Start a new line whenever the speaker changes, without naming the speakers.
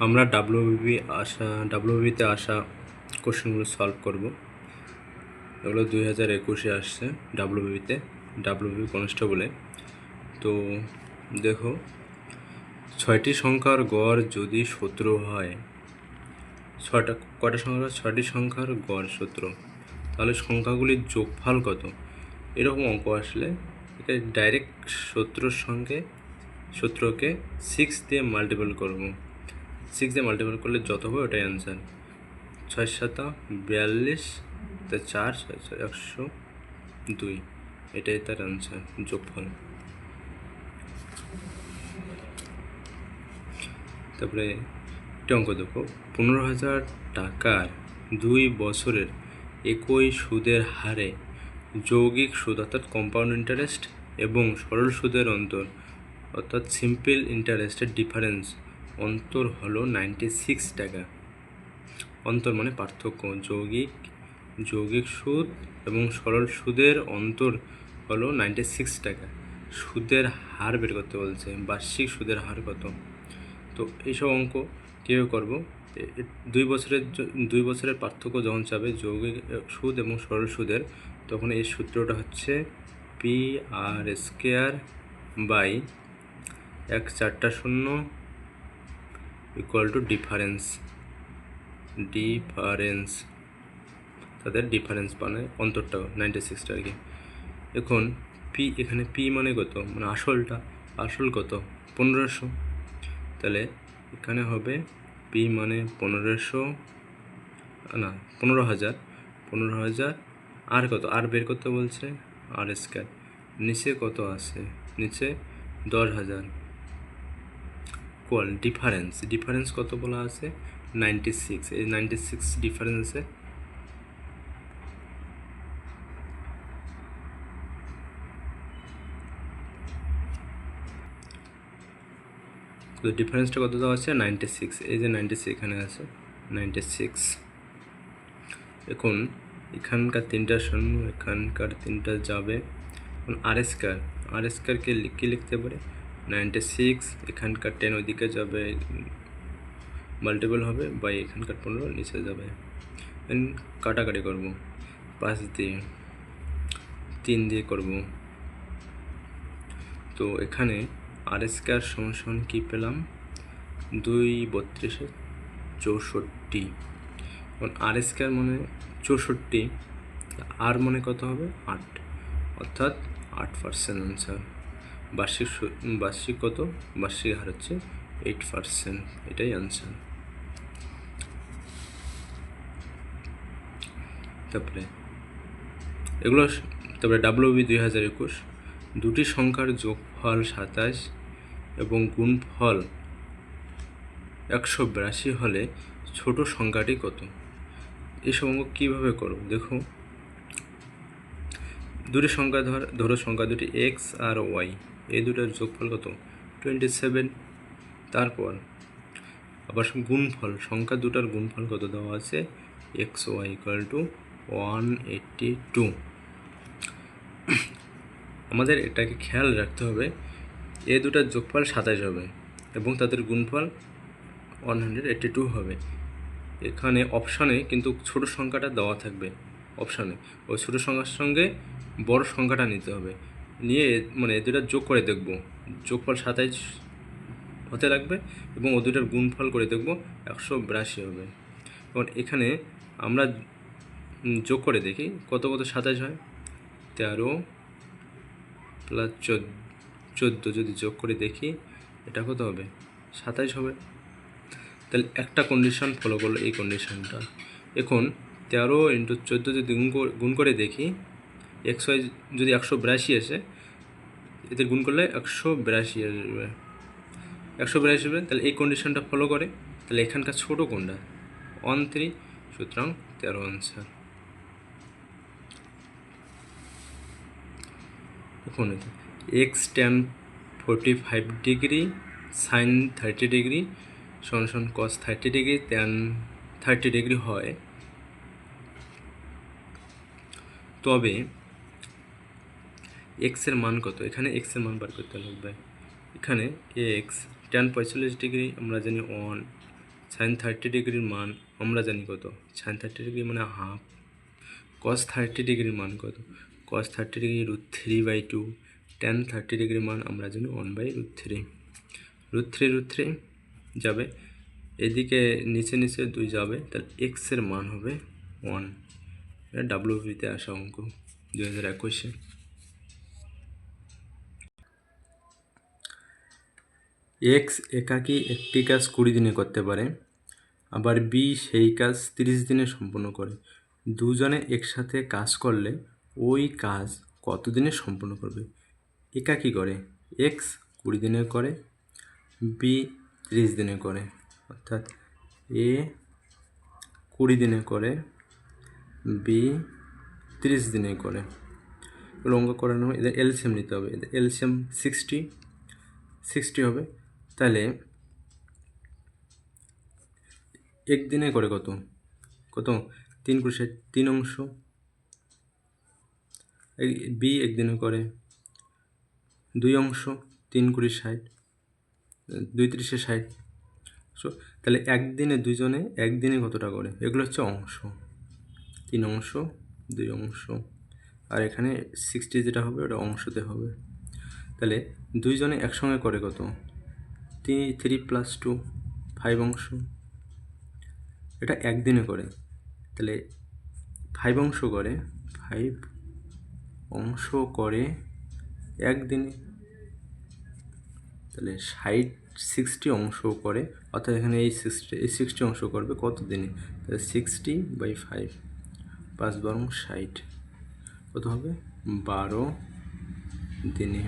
আমরা ডাব্লিউবিতে আসা কোশ্চেনগুলো সলভ করব। এগুলো 2021-এ আসছে ডাব্লিউবি কনস্টেবলে। তো দেখো, 6টি সংখ্যার গড় যদি 17 হয়, ছয়টি সংখ্যার গড় 17, তাহলে সংখ্যাগুলির যোগফল কত? এরকম অঙ্ক আসলে এটা ডাইরেক্ট 17কে 6 দিয়ে মাল্টিপল করব। 6 দিয়ে মাল্টিপল করলে যত হবে ওটাই অ্যান্সার। 6 7 42, 4 102, এটাই তার অ্যান্সার, যোগফল। তারপরে একটা অঙ্ক দেখো, 15,000 টাকার 2 বছরের একই সুদের হারে যৌগিক সুদ অর্থাৎ কম্পাউন্ড ইন্টারেস্ট এবং সরল সুদের অন্তর অর্থাৎ সিম্পল ইন্টারেস্টের ডিফারেন্স অন্তর হলো 96 টাকা। অন্তর মানে পার্থক্য। যৌগিক সুদ এবং সরল সুদের অন্তর হলো 96 টাকা। সুদের হার বের করতে বলছে, বার্ষিক সুদের হার কত? তো এইসব অঙ্ক কীভাবে করব? 2 বছরের পার্থক্য যখন চাবে যৌগিক সুদ এবং সরল সুদের, তখন এই সূত্রটা হচ্ছে PR² বাই 1 4টা 0 ইকুয়াল টু ডিফারেন্স। তাদের ডিফারেন্স মানে অন্তরটা 96টা আর কি। এখন এখানে পি মানে কত, মানে আসল কত? 1500। তাহলে এখানে হবে পি মানে 15,000 আর কত? আর বের করতে বলছে R²। নিচে কত আছে? নিচে 10,000 ইকুয়াল ডিফারেন্স কত বলা আছে? 96। এই 96 ডিফারেন্সে তো ডিফারেন্সটা কত দেওয়া আছে? 96। এই যে 96 এখানে আছে 96। এখন এখানকার 3টা 0, এখানকার 3টা যাবে। এখন আর স্কয়ারকে কী লিখতে পারে? 96, এখানকার 10 ওইদিকে যাবে, মাল্টিপল হবে, বাই এখানকার 15 নিচে যাবে। কাটাকাটি করব, 5 দিয়ে 3 দিয়ে করব। তো এখানে R² সমান কী পেলাম? 2 32 64। এখন R² মানে 64, আর মানে কত হবে? 8, অর্থাৎ 8% আনসার। বার্ষিক কত? বার্ষিক হার হচ্ছে 8%, এটাই আনসার। তারপরে ডাব্লিউবি 2021, দুটি সংখ্যার যোগফল 27 এবং গুণফল 182 হলে ছোট সংখ্যাটি কত? এসব অঙ্ক কীভাবে করো দেখো। দুটি সংখ্যা ধরো সংখ্যা দুটি x আর y, এই দুটার যোগফল কত? 27। তারপর আবার সংখ্যা দুটার গুণফল কত দেওয়া আছে? xy equal to 182। আমাদের এটাকে খেয়াল রাখতে হবে, এই দুটার যোগফল 27 হবে এবং তাদের গুণফল 182 হবে। এখানে অপশানে কিন্তু ছোট সংখ্যাটা দেওয়া থাকবে। অপশানে ওই ছোটো সংখ্যার সঙ্গে বড় সংখ্যাটা নিতে হবে, নিয়ে মানে এ দুটার যোগ করে দেখব, যোগফল 27 হতে লাগবে এবং ও দুটার গুণফল করে দেখব 182 হবে। এবং এখানে আমরা যোগ করে দেখি কত 27 হয়। 13 প্লাস 14 যদি যোগ করে দেখি এটা কত হবে? 27 হবে। তাহলে একটা কন্ডিশন ফলো করলো, এই কন্ডিশনটা। এখন 13 × 14 যদি গুণ করে দেখি, xy যদি 182 আসে, এদের গুণ করলে 182 আসবে, 182 আসবে। তাহলে এই কন্ডিশনটা ফলো করে, তাহলে এখানকার ছোটো কোনটা? 13, সুতরাং 13 আনসার। এখন x tan 45 degree sin 30 degree সমান cos 30 ডিগ্রি tan 30 ডিগ্রি হয়, তবে x এর মান কত? এখানে x এর মান বার করতে লাগবে। এখানে x tan 45 ডিগ্রি আমরা জানি 1, সাইন 30 ডিগ্রির মান আমরা জানি কত, সাইন 30 ডিগ্রি মানে হাফ। কস 30 ডিগ্রির মান কত, কস 30 ডিগ্রি √3/2। ট্যান 30 ডিগ্রির মান আমরা জানি 1/√3। √3 যাবে এদিকে, নিচে নিচে 2 যাবে, তাহলে এক্সের মান হবে 1। এটা ডাব্লিউবিতে আসা অঙ্ক 2021-এ। এক্স একাকী একটি কাজ 20 দিনে করতে পারে, আবার বি সেই কাজ 30 দিনে সম্পন্ন করে। দুজনে একসাথে কাজ করলে ওই কাজ কত দিনে সম্পন্ন করবে? একাকী করে, এক্স 20 দিনে করে, বি 30 দিনে করে। অর্থাৎ এ 20 দিনে করে, বি 30 দিনে করে। এগুলো অঙ্ক করানো হয়, এদের এলসিএম নিতে হবে। এদের এলসিএম 60 হবে। তাহলে একদিনে করে কত, 3 × 60, 3 অংশ। বি একদিনে করে 2 অংশ, 3 × 60, 2 × 30 = 60। তাহলে একদিনে দুজনে একদিনে কতটা করে? এগুলো হচ্ছে অংশ, 3 অংশ, 2 অংশ, আর এখানে 60 যেটা হবে ওটা অংশতে হবে। তাহলে দুইজনে একসঙ্গে করে কত? 3 + 2, 5 অংশ। এটা একদিনে করে, তাহলে 5 অংশ করে, 5 অংশ করে একদিনে। তাহলে 60 অংশ করে, অর্থাৎ এখানে এই 60 অংশ করবে কত দিনে? তাহলে 60/5, 5 × 12 = 60, কত হবে? 12 দিনে।